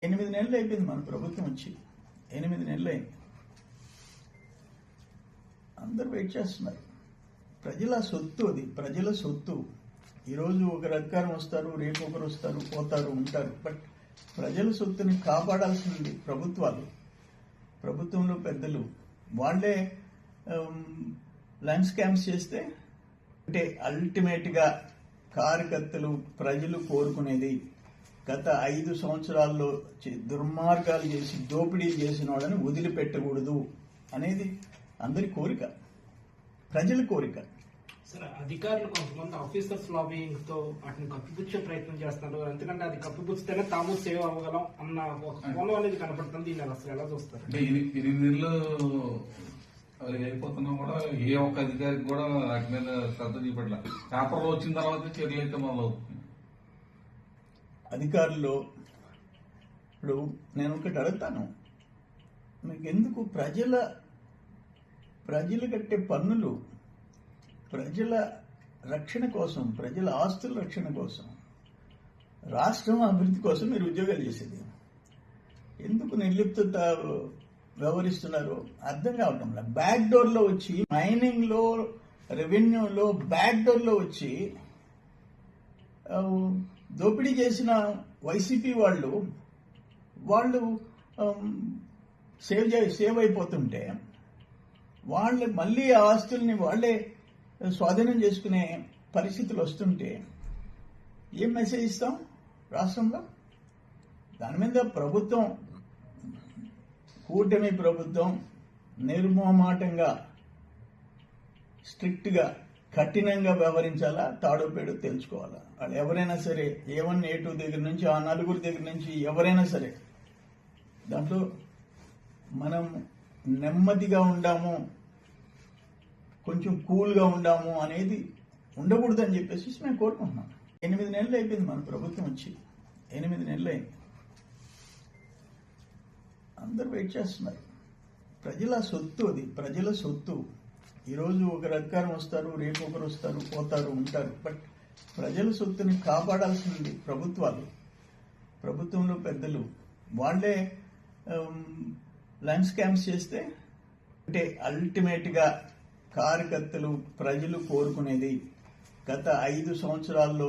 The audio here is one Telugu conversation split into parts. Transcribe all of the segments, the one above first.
8 నెలలు అయిపోయింది మన ప్రభుత్వం వచ్చి. 8 నెలలు అయింది. అందరూ వెయిట్ చేస్తున్నారు. ప్రజల సొత్తు అది, ప్రజల సొత్తు. ఈరోజు ఒకరు అధికారం వస్తారు, రేపు ఒకరు వస్తారు, పోతారు, ఉంటారు. బట్ ప్రజల సొత్తుని కాపాడాల్సింది ప్రభుత్వాలు, ప్రభుత్వంలో పెద్దలు. వాళ్లే ల్యాండ్ స్కామ్స్ చేస్తే అంటే అల్టిమేట్గా కార్యకర్తలు, ప్రజలు కోరుకునేది గత 5 సంవత్సరాల్లో దుర్మార్గాలు చేసి దోపిడీలు చేసిన వాళ్ళని వదిలిపెట్టకూడదు అనేది అందరి కోరిక, ప్రజల కోరిక. సరే, అధికారులు కొంతమంది ఆఫీసర్స్ లాబింగ్ తో వాటిని కప్పిపుచ్చే ప్రయత్నం చేస్తున్నారు. ఎందుకంటే అది కప్పిపుచ్చితేనే తాము సేవ్ అవ్వగలం అన్న ఒక కోణం అనేది కనపడుతుంది. దీన్ని అసలు ఎలా చూస్తారు? అంటే 8 నెలలు వెళ్ళిపోతున్నా కూడా ఏ ఒక్క అధికారికి కూడా వాటి మీద శ్రద్ధ చూపెట్ల. పేపర్లో వచ్చిన తర్వాత చర్యలు అయితే మొదలవుతుంది. అధికారులు ఇప్పుడు నేను ఒకటి అడుగుతాను, మీకు ఎందుకు ప్రజలు కట్టే పన్నులు ప్రజల రక్షణ కోసం, ప్రజల ఆస్తుల రక్షణ కోసం, రాష్ట్రం అభివృద్ధి కోసం మీరు ఉద్యోగాలు చేసేది ఎందుకు నిర్లిప్తత వ్యవహరిస్తున్నారు అర్థం కావటం లేదు. బ్యాక్ డోర్లో వచ్చి మైనింగ్ లో, రెవెన్యూలో బ్యాక్ డోర్లో వచ్చి దోపిడీ చేసిన వైసీపీ వాళ్ళు సేవ్ అయిపోతుంటే వాళ్ళు మళ్ళీ ఆ ఆస్తుల్ని వాళ్ళే స్వాధీనం చేసుకునే పరిస్థితులు వస్తుంటే ఏం మెసేజ్ ఇస్తాం రాష్ట్రంలో? దాని మీద ప్రభుత్వం, కూటమి ప్రభుత్వం నిర్మోహమాటంగా, స్ట్రిక్ట్గా, కఠినంగా వ్యవహరించాలా, తాడో పేడో తెలుసుకోవాలా. వాళ్ళు ఎవరైనా సరే, A1 A2 దగ్గర నుంచి ఆ 4 దగ్గర నుంచి ఎవరైనా సరే, దాంట్లో మనం నెమ్మదిగా ఉండాము, కొంచెం కూల్గా ఉండాము అనేది ఉండకూడదని చెప్పేసి మేము కోరుకుంటున్నాం. 8 నెలలు అయిపోయింది మన ప్రభుత్వం వచ్చి. 8 నెలలు అయింది. అందరూ వెయిట్ చేస్తున్నారు. ప్రజల సొత్తు అది, ప్రజల సొత్తు. ఈరోజు ఒకరు అధికారం వస్తారు, రేపు ఒకరు వస్తారు, పోతారు, ఉంటారు. బట్ ప్రజల సొత్తుని కాపాడాల్సింది ప్రభుత్వాలు, ప్రభుత్వంలో పెద్దలు. వాళ్లే ల్యాండ్ స్కామ్స్ చేస్తే అంటే అల్టిమేట్గా కార్యకర్తలు, ప్రజలు కోరుకునేది గత 5 సంవత్సరాల్లో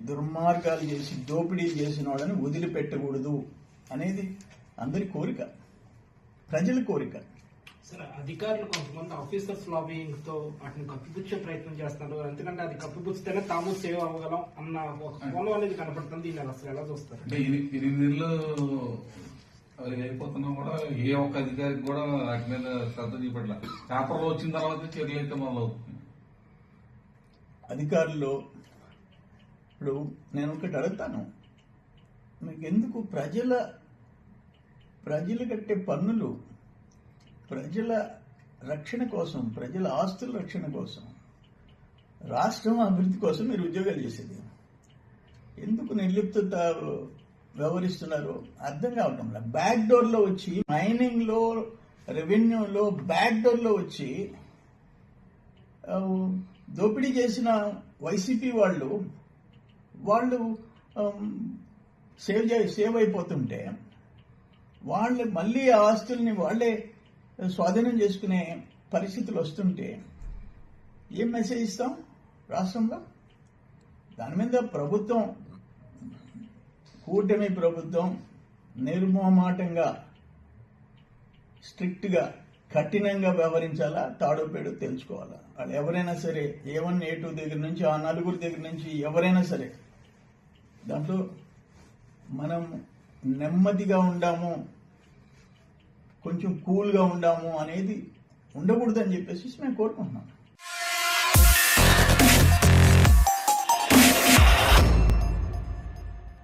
దుర్మార్గాలు చేసి దోపిడీలు చేసిన వాళ్ళని వదిలిపెట్టకూడదు అనేది అందరి కోరిక, ప్రజల కోరిక. సరే, అధికారులు కొంతమంది ఆఫీసర్స్ లాబింగ్ తో వాటిని కప్పిపుచ్చే ప్రయత్నం చేస్తున్నారు. ఎందుకంటే అది కప్పిపుచ్చితేనే తాము సేవ్ అవ్వగలం అన్న ఒక కోణం అనేది కనపడుతుంది. దీన్ని అసలు ఎలా చూస్తారు? అంటే 8 నెలలు వెళ్ళిపోతున్నా కూడా ఏ ఒక్క అధికారికి కూడా వాటి మీద శ్రద్ధ చూపెట్ల. పేపర్లో వచ్చిన తర్వాత చర్యలు అయితే మొదలవుతుంది. అధికారులు ఇప్పుడు నేను ఒకటి అడుగుతాను, మీకు ఎందుకు ప్రజలు కట్టే పన్నులు ప్రజల రక్షణ కోసం, ప్రజల ఆస్తుల రక్షణ కోసం, రాష్ట్రం అభివృద్ధి కోసం మీరు ఉద్యోగాలు చేసేది ఎందుకు నిర్లిప్తత వ్యవహరిస్తున్నారు అర్థం కావటం లేదు. బ్యాక్ డోర్లో వచ్చి మైనింగ్ లో, రెవెన్యూలో బ్యాక్ డోర్లో వచ్చి దోపిడీ చేసిన వైసీపీ వాళ్ళు సేవ్ అయిపోతుంటే వాళ్ళు మళ్ళీ ఆ ఆస్తుల్ని వాళ్ళే స్వాధీనం చేసుకునే పరిస్థితులు వస్తుంటే ఏం మెసేజ్ ఇస్తాం రాష్ట్రంలో? దాని మీద ప్రభుత్వం, కూటమి ప్రభుత్వం నిర్మోహమాటంగా, స్ట్రిక్ట్గా, కఠినంగా వ్యవహరించాలా, తాడో పేడో తెలుసుకోవాలా. వాళ్ళు ఎవరైనా సరే, A1 A2 దగ్గర నుంచి ఆ 4 దగ్గర నుంచి ఎవరైనా సరే, దాంట్లో మనం నెమ్మదిగా ఉండాము, కొంచెం కూల్గా ఉండాము అనేది ఉండకూడదని చెప్పేసి మేము కోరుకుంటున్నాం.